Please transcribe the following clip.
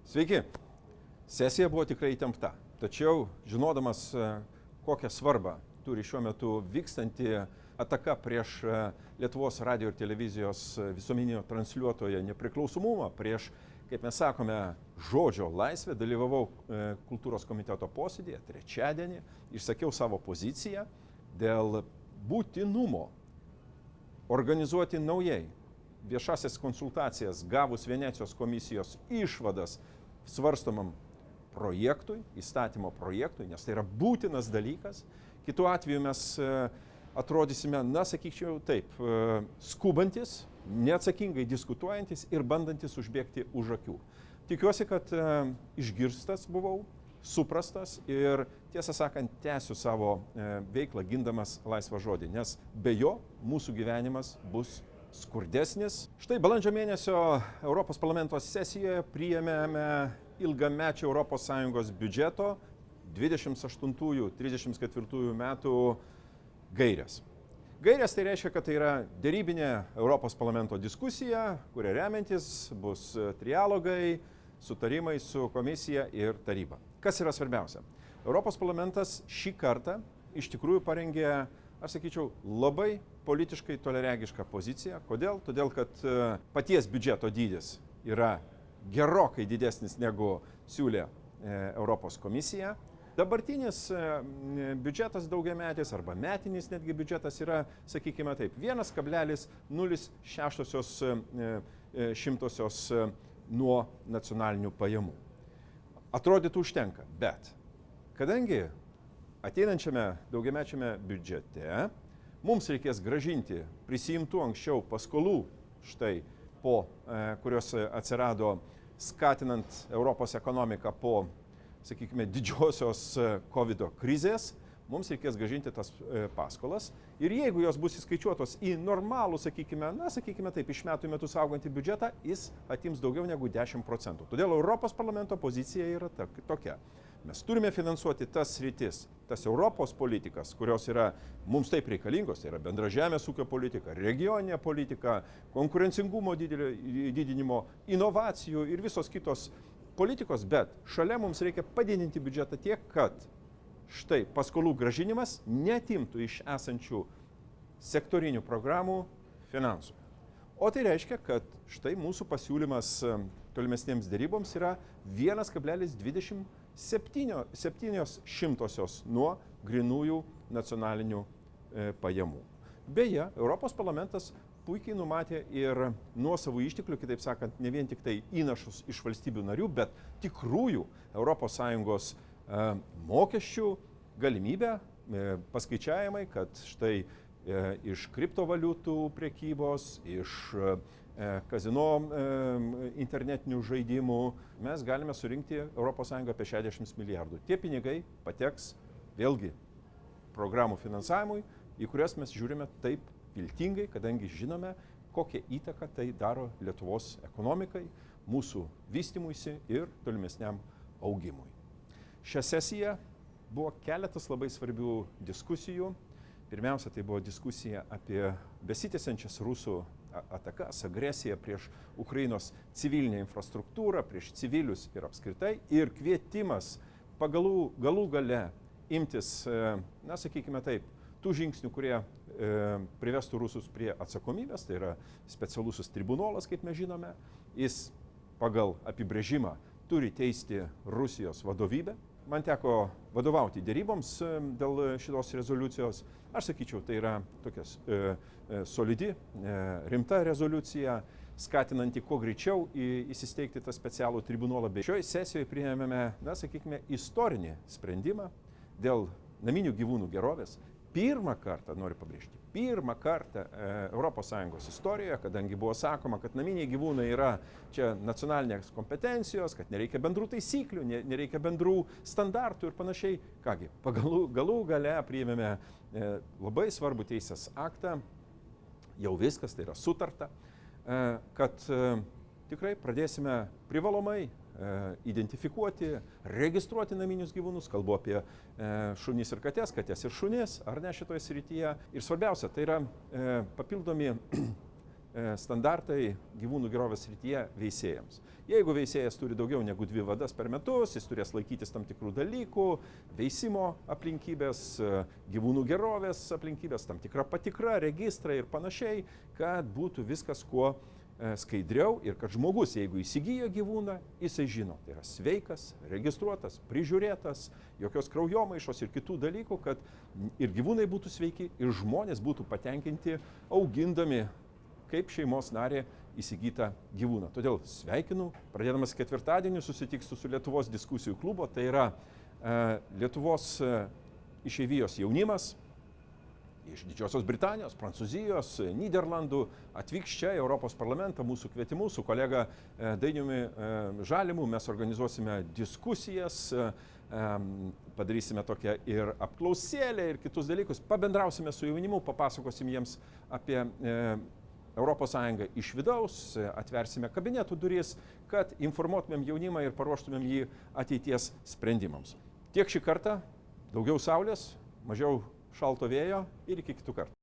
Sveiki. Sesija buvo tikrai įtempta. Tačiau, žinodamas, kokią svarbą turi šiuo metu vykstanti ataka prieš Lietuvos radio ir televizijos visuomeninio transliuotojo nepriklausomumą, prieš, kaip mes sakome, žodžio laisvę, dalyvavau kultūros komiteto posėdėje trečiadienį, išsakiau savo poziciją dėl būtinumo organizuoti naujai viešasias konsultacijas gavus Venecijos komisijos išvadas svarstomam projektui, įstatymo projektui, nes tai yra būtinas dalykas. Kitu atveju mes atrodysime, sakyčiau taip, skubantis, neatsakingai diskutuojantis ir bandantis užbėgti už akių. Tikiuosi, kad išgirstas buvau, suprastas ir, tiesą sakant, tęsiu savo veiklą gindamas laisvą žodį, nes be jo mūsų gyvenimas bus skurdesnis. Štai balandžio mėnesio Europos parlamento sesijoje priėmėme ilgamečio ES biudžeto 28-34 metų gairės. Gairės tai reiškia, kad tai yra dėrybinė Europos parlamento diskusija, kuria remiantis bus trialogai, sutarimai su komisija ir taryba. Kas yra svarbiausia? Europos parlamentas šį kartą iš tikrųjų parengė, aš sakyčiau, labai politiškai toleregišką poziciją. Kodėl? Todėl, kad paties biudžeto dydis yra gerokai didesnis negu siūlė Europos komisija. Dabartinis biudžetas daugiametis arba metinis netgi biudžetas yra, sakykime taip, 1,06% nuo nacionalinių pajamų. Atrodytų užtenka, bet kadangi ateinančiame daugiamečiame biudžete mums reikės grąžinti prisiimtų anksčiau paskolų, štai kurios atsirado skatinant Europos ekonomiką po, sakykime, didžiosios COVID krizės, mums reikės grąžinti tas paskolas ir jeigu jos bus įskaičiuotos į normalų, sakykime taip, iš metų į metus augantį biudžetą, jis atims daugiau negu 10%. Todėl Europos parlamento pozicija yra tokia. Mes turime finansuoti tas sritis, tas Europos politikas, kurios yra mums taip reikalingos, tai yra bendra žemės ūkio politika, regioninė politika, konkurencingumo didinimo, inovacijų ir visos kitos politikos, bet šalia mums reikia padidinti biudžetą tiek, kad štai paskolų grąžinimas neatimtų iš esančių sektorinių programų finansų. O tai reiškia, kad štai mūsų pasiūlymas tolimesnėms dėryboms yra 1,27 nuo grynųjų nacionalinių pajamų. Beje, Europos parlamentas puikiai numatė ir nuosavų išteklių, kitaip sakant, ne vien tik tai įnašus iš valstybių narių, bet tikrųjų ES mokesčių galimybę, paskaičiavimai, kad štai iš kriptovaliutų prekybos, iš kazino internetinių žaidimų mes galime surinkti ES apie 60 milijardų. Tie pinigai pateks vėlgi programų finansavimui, į kurias mes žiūrime taip viltingai, kadangi žinome, kokią įtaką tai daro Lietuvos ekonomikai, mūsų vystymuisi ir tolimesniam augimui. Šią sesiją buvo keletas labai svarbių diskusijų. Pirmiausia, tai buvo diskusija apie besitęsiančias rusų atakas, agresiją prieš Ukrainos civilinę infrastruktūrą, prieš civilius ir apskritai, ir kvietimas galų gale imtis, sakykime taip, tų žingsnių, kurie privestų rusus prie atsakomybės, tai yra specialusis tribunolas, kaip mes žinome, jis pagal apibrėžimą turi teisti Rusijos vadovybę. Man teko vadovauti dėryboms dėl šitos rezoliucijos. Aš sakyčiau, tai yra tokia solidi, rimta rezoliucija, skatinanti kuo greičiau įsisteigti tą specialų tribunolą. Šioje sesijoje priėmėme, sakykime, istorinį sprendimą dėl naminių gyvūnų gerovės. Pirmą kartą, noriu pabrėžti, pirmą kartą ES istorijoje, kadangi buvo sakoma, kad naminiai gyvūnai yra čia nacionalinės kompetencijos, kad nereikia bendrų taisyklių, nereikia bendrų standartų ir panašiai. Kągi, galų gale priėmėme labai svarbų teisės aktą, jau viskas, tai yra sutarta, kad tikrai pradėsime privalomai identifikuoti, registruoti naminius gyvūnus, kalbu apie šunis ir katės ir šunis, ar ne šitoje srityje. Ir svarbiausia, tai yra papildomi standartai gyvūnų gerovės srityje veisėjams. Jeigu veisėjas turi daugiau negu 2 vadas per metus, jis turės laikytis tam tikrų dalykų, veisimo aplinkybės, gyvūnų gerovės aplinkybės, tam tikra patikra, registrai ir panašiai, kad būtų viskas kuo skaidriau ir kad žmogus, jeigu įsigyja gyvūną, jisai žino, tai yra sveikas, registruotas, prižiūrėtas, jokios kraujomaišos ir kitų dalykų, kad ir gyvūnai būtų sveiki, ir žmonės būtų patenkinti augindami kaip šeimos narė įsigytą gyvūną. Todėl sveikinu, pradėdamas ketvirtadienį susitiksiu su Lietuvos diskusijų klubo, tai yra Lietuvos išeivijos jaunimas iš Didžiosios Britanijos, Prancūzijos, Nyderlandų atvyks čia į Europos parlamentą mūsų kvietimu su kolega Dainiumi Žalimu. Mes organizuosime diskusijas, padarysime tokią ir apklausėlę ir kitus dalykus. Pabendrausime su jaunimu, papasakosim jiems apie Europos Sąjungą iš vidaus, atversime kabinetų duris, kad informuotumėm jaunimą ir paruoštumėm jį ateities sprendimams. Tiek šį kartą, daugiau saulės, mažiau šalto vėjo ir iki kitų kartų.